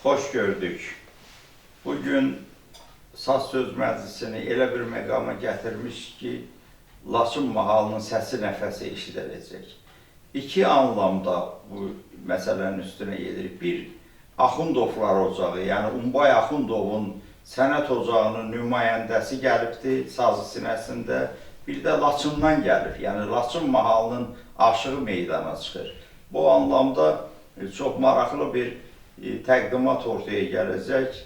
Hoş gördük. Bugün Saz Söz Məclisini elə bir məqama gətirmiş ki, Laçın mahalının səsi nəfəsi eşidiləcək. İki anlamda bu məsələnin üstünə gedir. Bir, Axundovlar ocağı, yəni Umbay Axundovun sənət ocağının nümayəndəsi gəlibdir sazı sinəsində. Bir də Laçından gəlir, yəni Laçın mahalının aşığı meydana çıxır. Bu anlamda çox maraqlı bir təqdimat ortaya gələcək.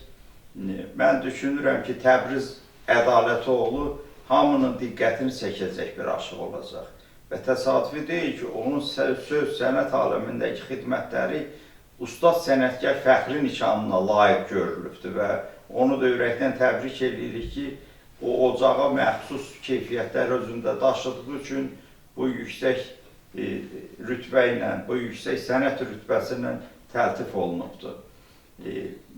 Mən düşünürəm ki, Təbriz Ədalətoğlu hamının diqqətini çəkəcək bir aşıq olacaq. Və təsadüfi deyil ki, onun söz sənət aləmindəki xidmətləri ustad sənətkar fəxri nişanına layiq görülübdür və onu da ürəkdən təbrik edirik ki, o ocağa məxsus keyfiyyətlər özündə daşıdığı üçün bu yüksək rütbə ilə, bu yüksək sənət rütbəsi ilə təltif olunubdur.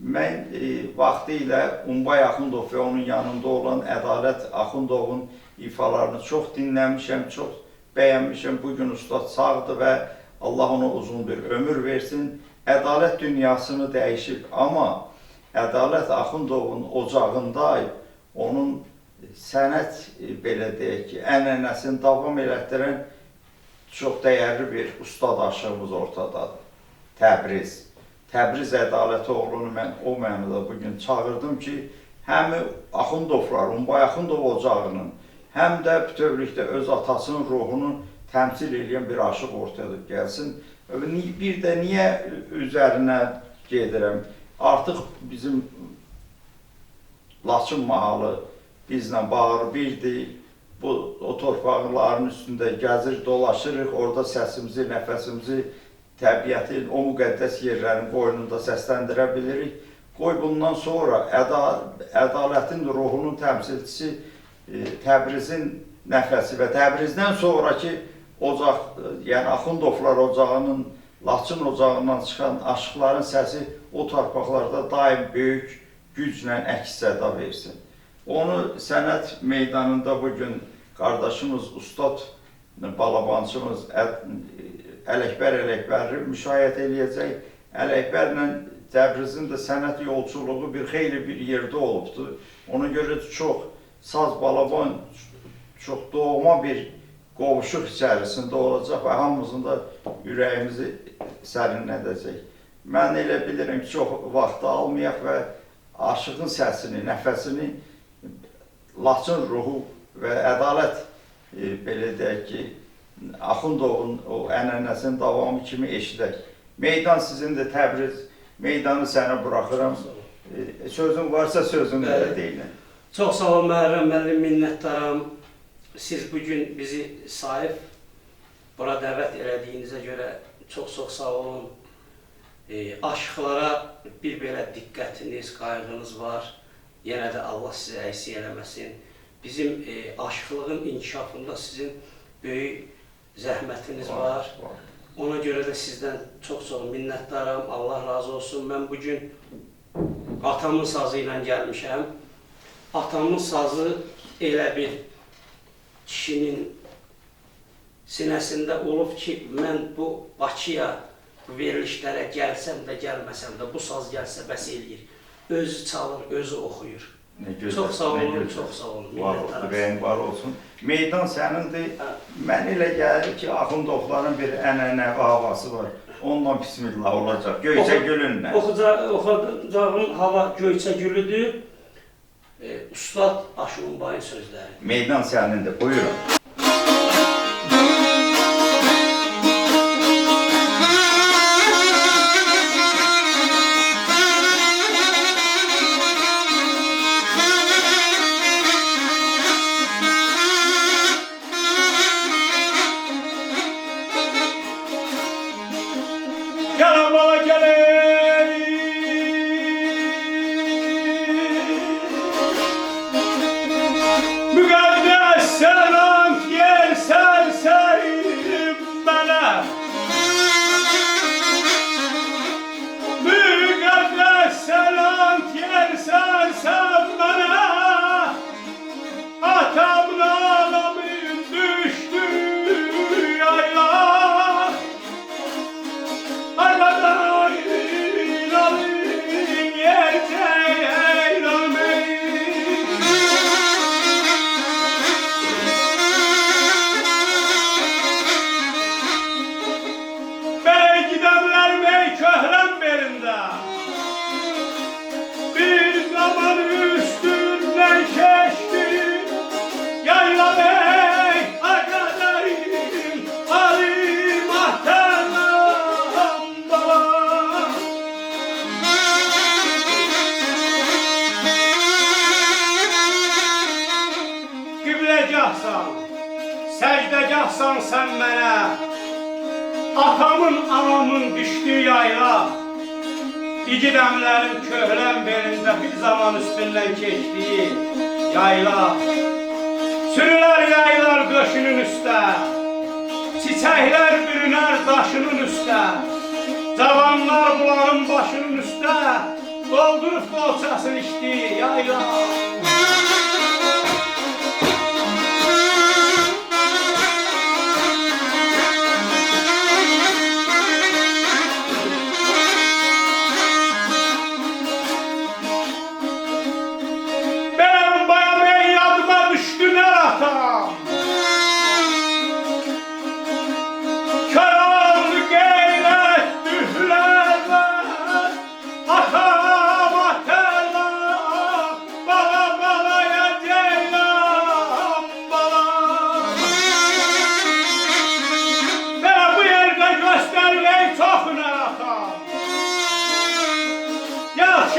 Mən vaxtı ilə Umbay Axundov və onun yanında olan Ədalət Axundovun ifalarını çox dinləmişəm, çox bəyənmişəm. Bugün ustad sağdır və Allah ona uzun bir ömür versin. Ədalət dünyasını dəyişib, amma Ədalət Axundovun ocağında onun sənət, belə deyək ki, ənənəsini davam elətdirən çox dəyərli bir ustad aşığımız ortadadır. Təbriz Ədalətoğlunu mən o mənada bugün çağırdım ki, həm Axundovlar, Umbay Axundov ocağının, həm də bütövlükdə öz atasının ruhunu təmsil edən bir aşıq ortaya gəlsin. Bir də niyə üzərinə gedirəm? Artıq bizim Laçın mahalı bizlə bağır birdir. O torpaqların üstündə gəzir, dolaşırıq, orada səsimizi, nəfəsimizi, təbiətin, o müqəddəs yerlərin qoynunda səsləndirə bilirik. Qoy bundan sonra ədalətin ruhunun təmsilçisi Təbrizin nəfəsi və Təbrizdən sonraki ocaq, yəni Axundovlar ocağının, Laçın ocağından çıxan aşıqların səsi o torpaqlarda daim böyük güclə əks-səda versin. Onu sənət meydanında bugün qardaşımız, ustad balabançımız Ələkbər müşahidə eləyəcək. Ələkbərlə Təbrizin də sənət yolculuğu bir xeyli bir yerdə olubdur. Ona görə çox saz balaban, çox doğma bir qovuşuq içərisində olacaq və hamımızın da ürəyimizi sərinlədəcək. Mən elə bilirəm ki, çox vaxt almayaq və aşığın səsini, nəfəsini Laçın ruhu və ədalət, belə deyək ki, Axundovun o ənənəsinin davamı kimi eşidək. Meydan sizindir, Təbriz. Meydanı sənə buraxıram. Sözün varsa sözünü də deyilin. Çox sağ olun, Məhərrəm müəllim, minnətdaram. Siz bugün bizi sahib, bura dəvət elədiyinizə görə çox sağ olun. Aşıqlara bir belə diqqətiniz, qayğınız var. Yenə də Allah sizə əksik eləməsin. Bizim aşıqlığın inkişafında sizin böyük zəhmətiniz var. Ona görə də sizdən çox minnətdaram. Allah razı olsun. Mən bugün atamın sazı ilə gəlmişəm. Atamın sazı elə bir kişinin sinəsində olub ki, mən bu Bakıya, bu verilişlərə gəlsəm də, gəlməsəm də, bu saz gəlsə bəs eləyir. Özü çalır, özü oxuyur. Çox sağ olun, çox sağ olun. Minnətdarım. Var olsun. Meydan sənindir. Mən elə gəlir ki, Axundovların bir ənənəvi havası var. Ondan bismillah olacaq. Göyçə gülünlə. Oxuyacağım hava Göyçə gülüdür. Ustad Aşıqbayın sözləri. Meydan sənindir. Buyurun. Gələn bala gəlin, müqəddəs sənət yer sərsərim mənə. Müqəddəs sənət yer sərsəm mənə. Atamın ağlamın düşdü yayla. Arada Atamın, anamın düştüğü yayla, İgidəmlərin köhlən belində bir zaman üstündən keçdiyi yayla. Sürülər yaylar döşünün üstə, çiçəklər bürünər daşının üstə, cavanlar bulağın başının üstə, doldurub qolçasını içdiyi yayla.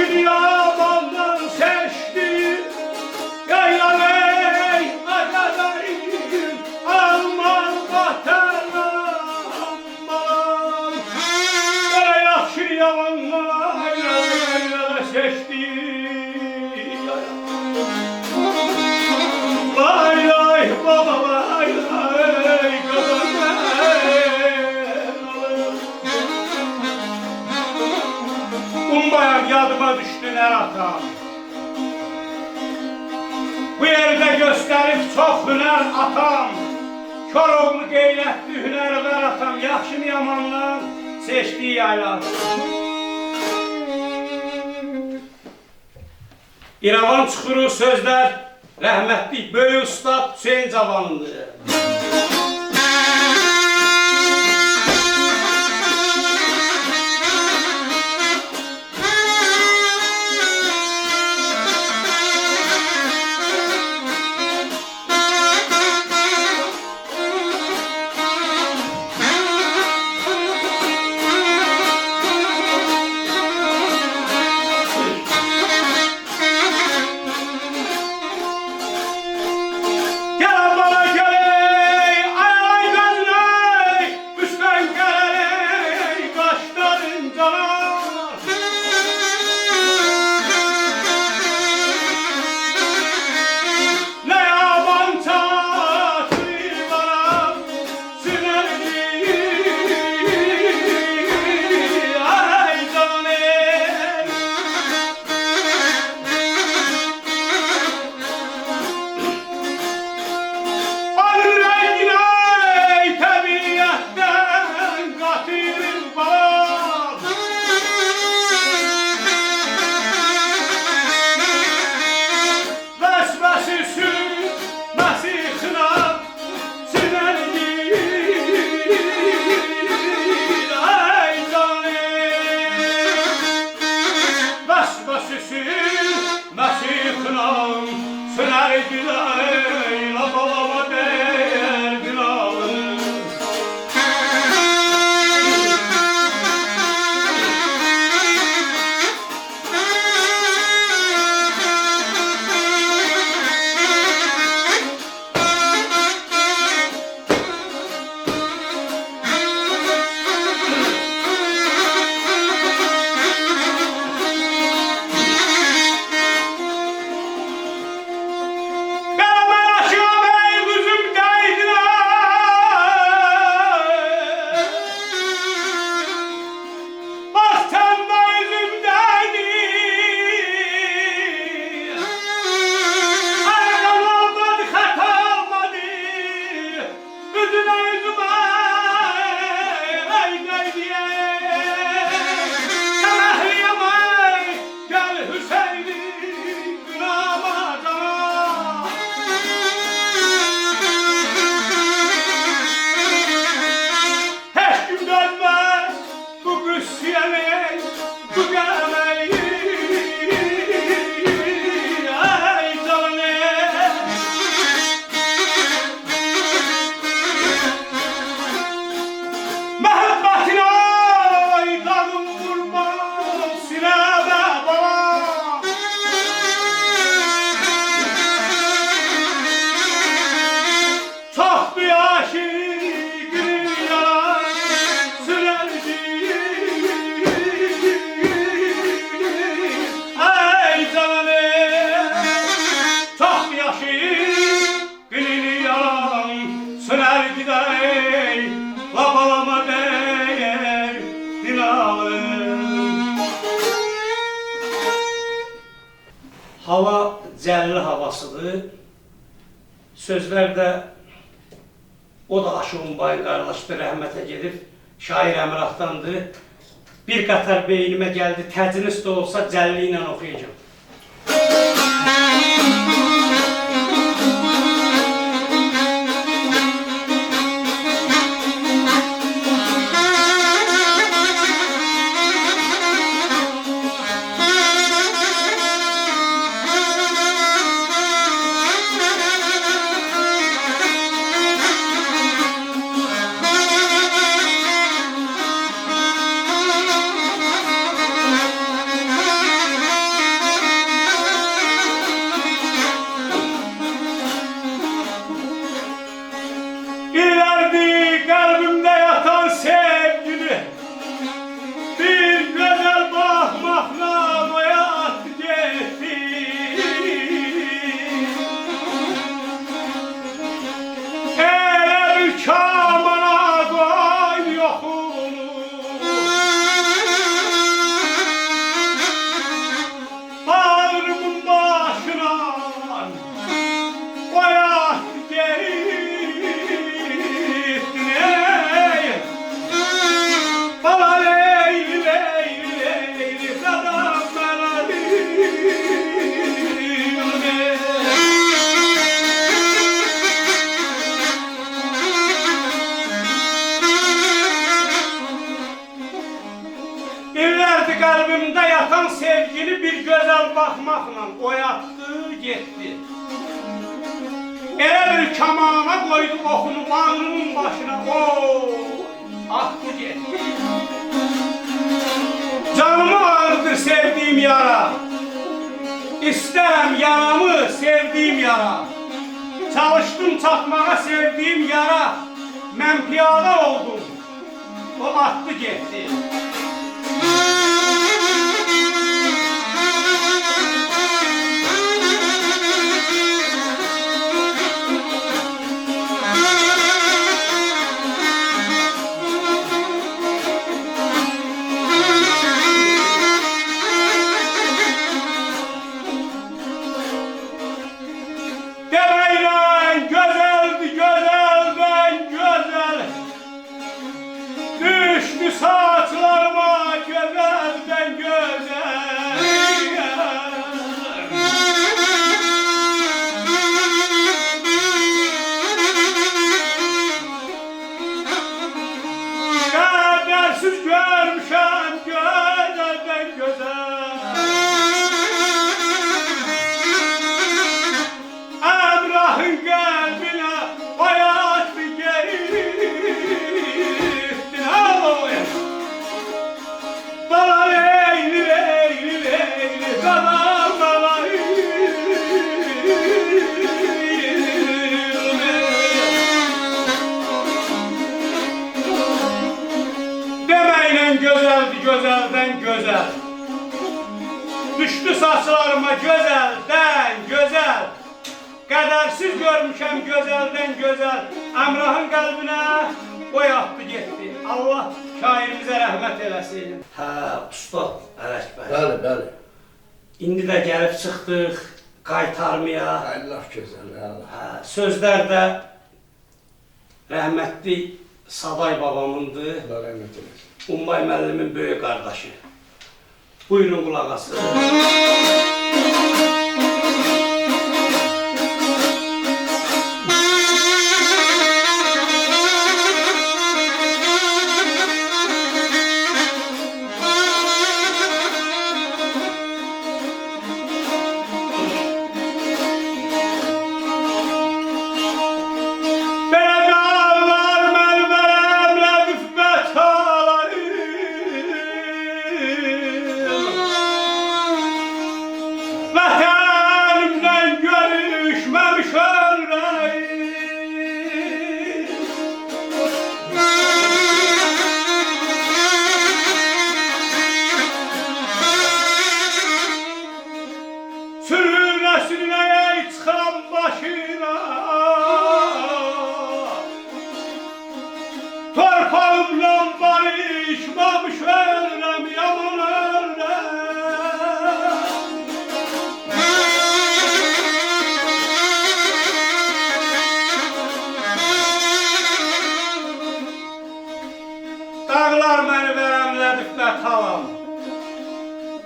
Yamandan seçti yaylaney acadayım alman vatanam Böyle yaxşı yamandan yaylana seçti Vay vay baba vay vay Umbayam yadıma düştüler atam. Bu yerde gösterip çok hüner atam. Koroğlu qeyrətli hünerler atam. Yaxşı yamanla seçtiği yaylar. İrəvan Çuxuru sözler rəhmətli böyük ustad Hüseyin Cavanlıdır. Hava cəlli havasıdır. Sözlərdə o da Aşığın bayın qardaşdır, rəhmətə gedib. Şair Əmrahdandır. Bir qatar beynimə gəldi, təcnis də olsa cəlli ilə oxuyacağım. Qəlbimdə yatan sevgini bir gözəl baxmaqla oyatdı, getdi. Elə bir kamana qoydu oxunu bağrımın başına, atdı, getdi. Canımı ağrıdır sevdiyim yara, İstərəm yaramı sevdiyim yara. Çalışdım çatmağa sevdiyim yara, mən piyada oldum, o atdı, getdi. Saçlarıma gözəldən gözəl qədərsiz görmüşəm gözəldən gözəl Əmrahın qəlbinə hayat bir gözəldən gözəl Düşdü saçlarıma gözəldən gözəl Qədərsiz görmüşəm gözəldən gözəl Əmrahın qəlbinə oyatdı, getdi. Allah şairimizə rəhmət eləsin. Ustad Ələkbəy. Bəli, bəli. İndi də gəlib çıxdıq qaytarmaya. Allah gözəl, Allah. Sözlər də rəhmətli Saday babamındır. Allah rəhmət eləsin. Umbay müəllimin böyük qardaşı. Buyurun qulaq asın. Dağlar məni vərəmlədib vətalam.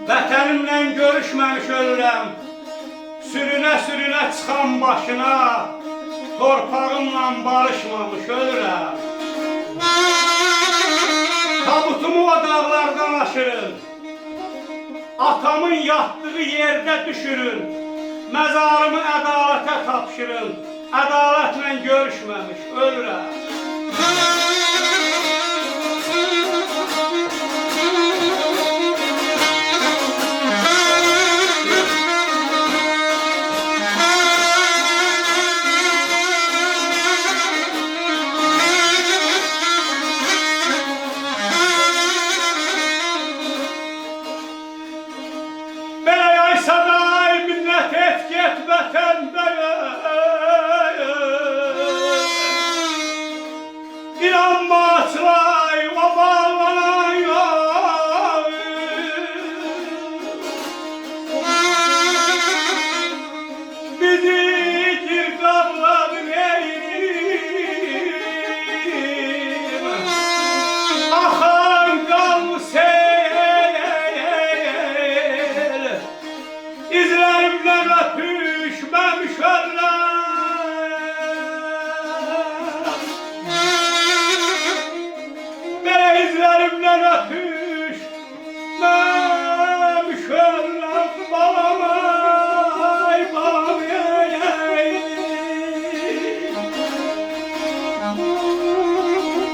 Vətənimlə görüşməmiş ölürəm. Sürünə-sürünə çıxan başına, torpağımla barışmamış ölürəm. Tabutumu o dağlardan aşırın. Atamın yatdığı yerdə düşürün. Məzarımı ədalətə tapşırın. Ədalətlə görüşməmiş ölürəm.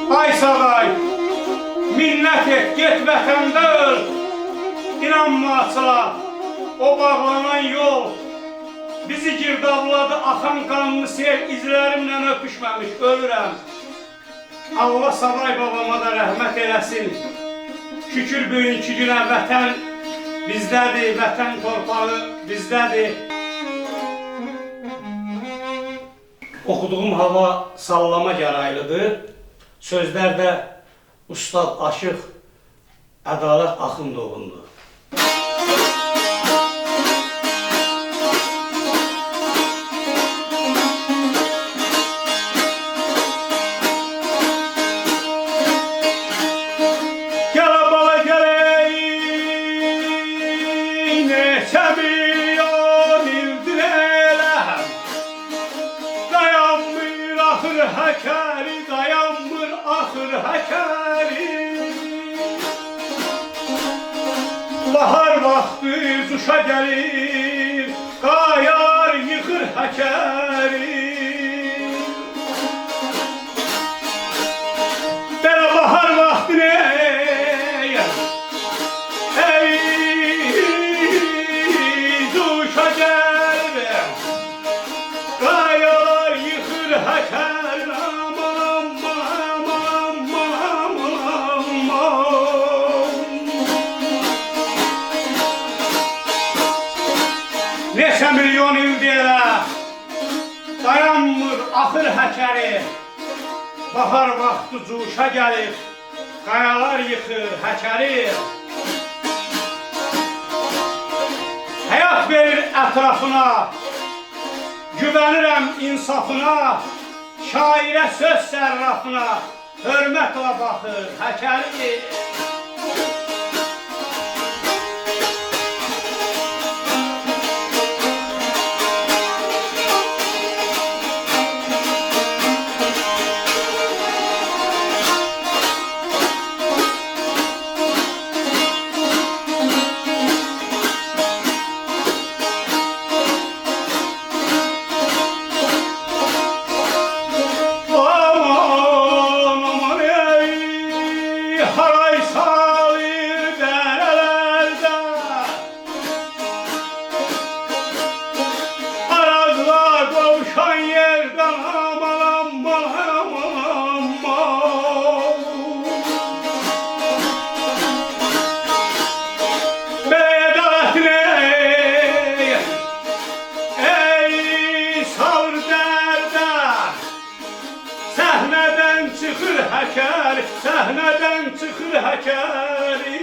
Ay saray, minnət et, get vətəndə öl. İnanma açıla, o bağlanan yol bizi girdabladı, axan qanını sel, izlərimlə öpüşməmiş ölürəm. Allah saray babama da rəhmət eləsin. Şükür bugünkü günə vətən bizdədir, vətən torpağı bizdədir. Oxuduğum hava sallama gəraylıdır. Sözlərdə Ustad Aşıq Ədalət Axundovundur. Gələ bala gələk, neçə milyon ildir eləm. Dayanmır axır həkəri, dayanmır axır həkəri. Bahar vaxtı cuşa gəlir, qayar yıxır həkəri. Belə bahar vaxtı neyəm? Ey cuşa gəlir, qayalar yıxır həkəri. Neçə milyon ildir elə, dayanmır axır həkəri. Bahar vaxtı cuşa gəlir, qayalar yıxır həkəri. Həyat verir ətrafına, güvənirəm insafına. Şairə söz sərrafına, hörmətlə baxır həkəri. Səhnədən çıxır həkəri.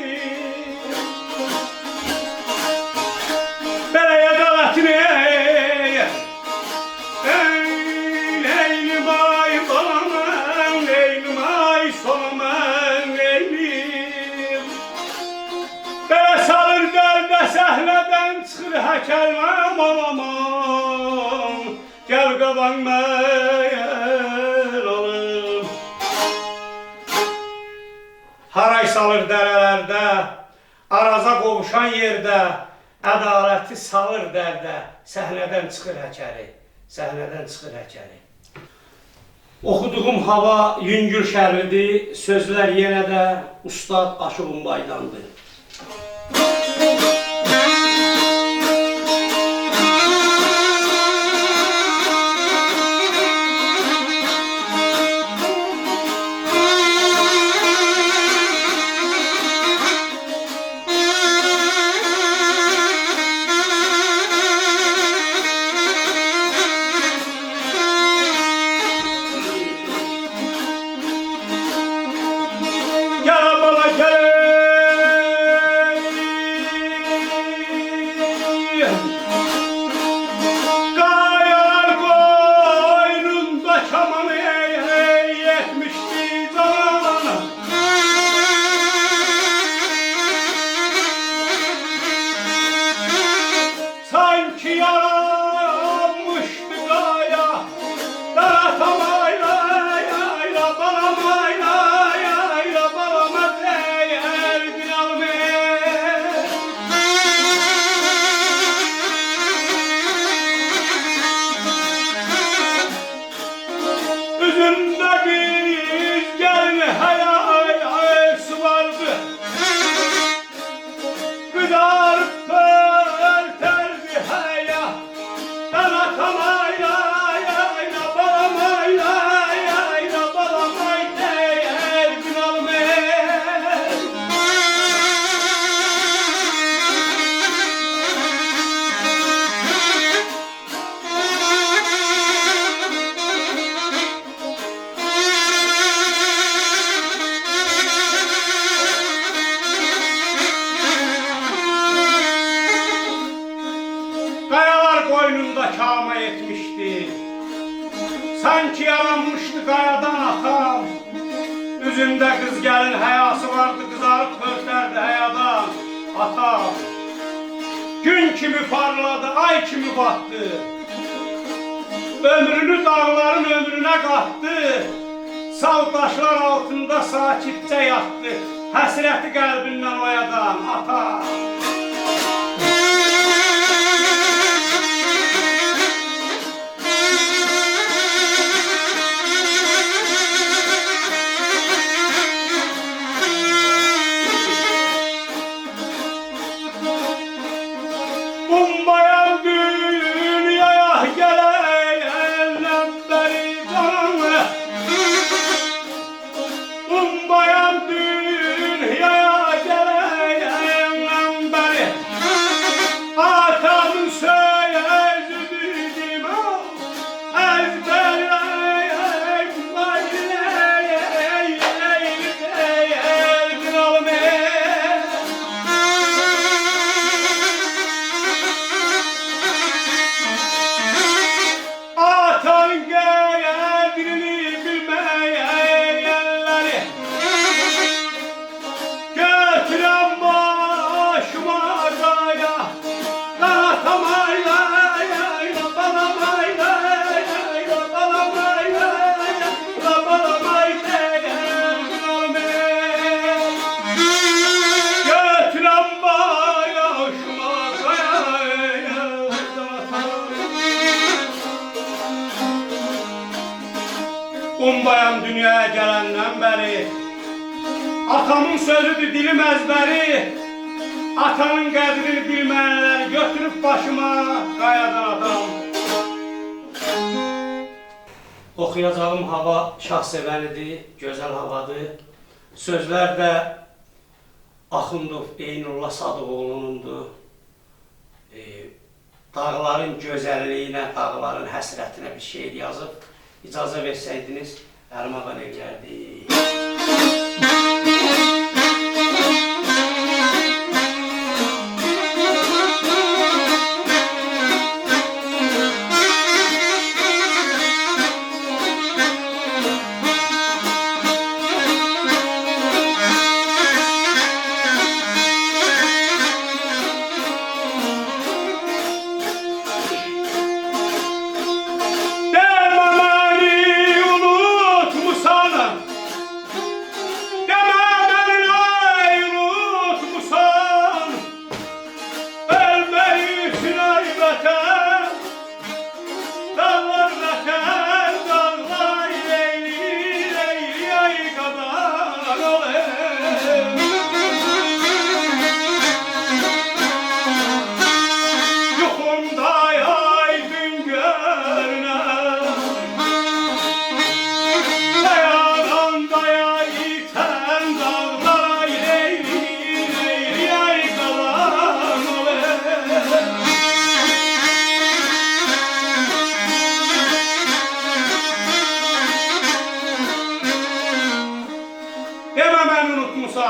Belə ədalətini Leylim ay balamam, leylim ay solamam, çıxır həkəlməm aman, gəl qaban məyər alım. Haray salır dərələrdə, araza qovuşan yerdə, ədaləti salır dərdə, səhnədən çıxır həkəri, səhnədən çıxır həkəri. Oxuduğum hava yüngül şərlidir, sözlər yenə də Ustad Aşıqunbaydandır. Sanki yaranmışdı qayadan atam, üzündə qız gəlin həyası vardı, qızarıb pörtərdi həyadan atam. Gün kimi parladı, ay kimi batdı, ömrünü dağların ömrünə qatdı, sal daşlar altında sakitcə yatdı, həsrəti qəlbindən oyadan atam. Umbayam dünyaya gələndən bəri, atamın sözüdür dilim əzbəri, atanın qədrini bilməyənləri götürüb başıma qayadan atam. Oxuyacağım hava şahsevənidir, gözəl havadır. Sözlər də Axundov Eynullah Sadıqoğlu'nundur. Dağların gözəlliyinə, dağların həsrətinə bir şeir yazıb. İcazə versəydiniz, ərmağan edərdik.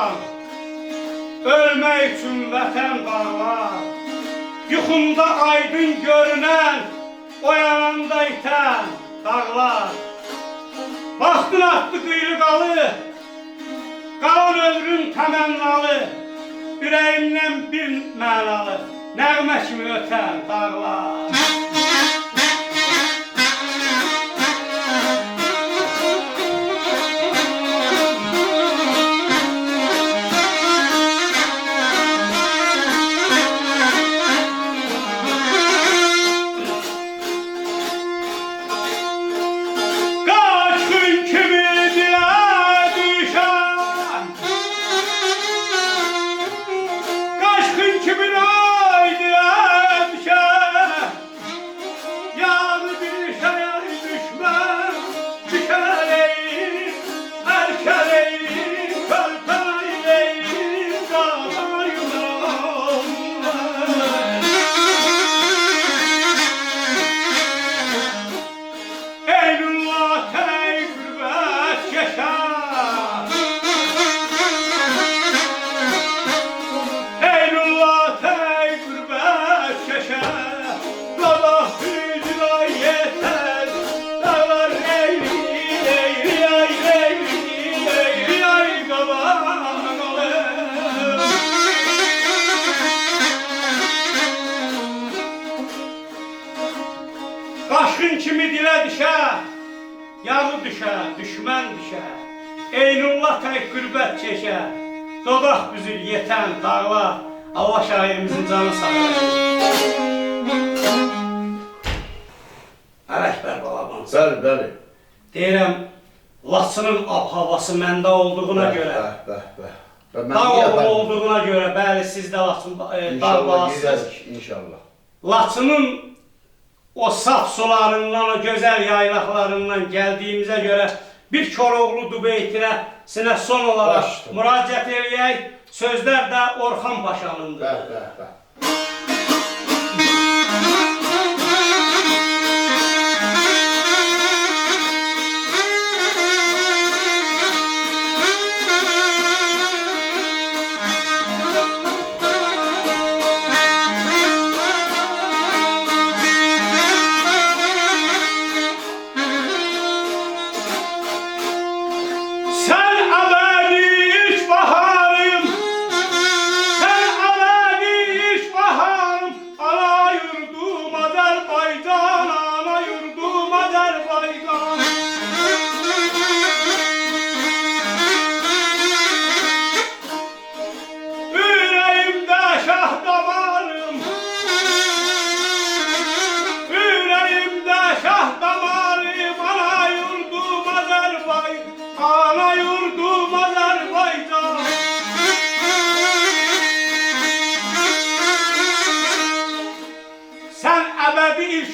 can, ölmək üçün vətən bağlar. Yuxumda aydın görünən, oyananda itən dağlar. Baxdın atdı qıylıqalı, qalan ömrüm təmənnalı, ürəyimdən bir mənalı, nəğmə kimi ötən dağlar. Qaşqın kimi dilə düşər, yarı düşər, düşmən düşər. Eynullah tək qürbət çəkər, dodaq büzür yetən dağlar. Allah şairimizin canı sağ eləsin. Ələkbər balabans. Bəli, bəli. Deyirəm, Laçının ab-havası məndə olduğuna görə, dağ olduğuna görə, bəli, siz də Laçın dağ İnşallah balasısınız. gedərik, inşallah. Laçının o saf sularından, o gözəl yaylaqlarından gəldiyimizə görə bir Koroğlu Dubeytinə sinə son olaraq müraciət eləyək. Sözlər də Orxan Paşanındır. Bəh.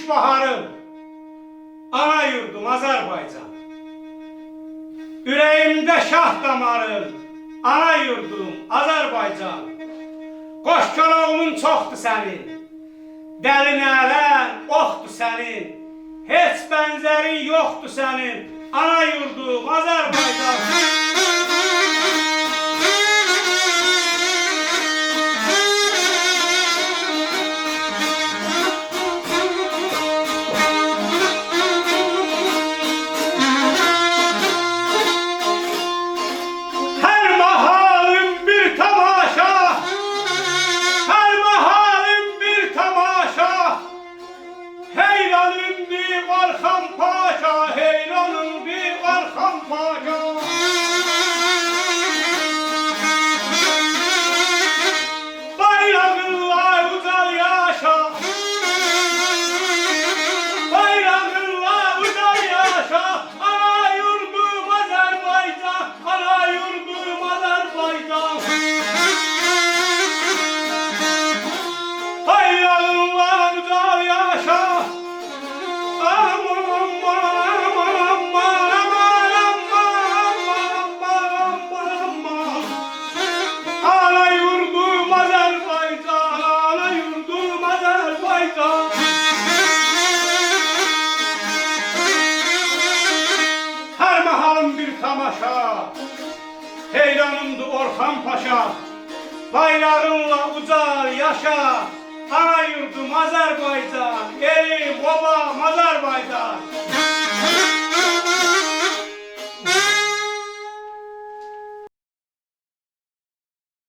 Baharım, ana yurdum Azərbaycan. Ürəyimdə şah damarım, ana yurdum Azərbaycan. Qoş Koroğlun çoxdur sənin, dəli nələn oxdur sənin. Heç bənzərin yoxdur sənin, ana yurdum Azərbaycan. Orxan Paşa, heyranım bir Orxan Paşa. heyranımdı Orxan Paşa. Bayrağınla ucal yaşa, ana yurdum Azərbaycan, elim, obam Azərbaycan.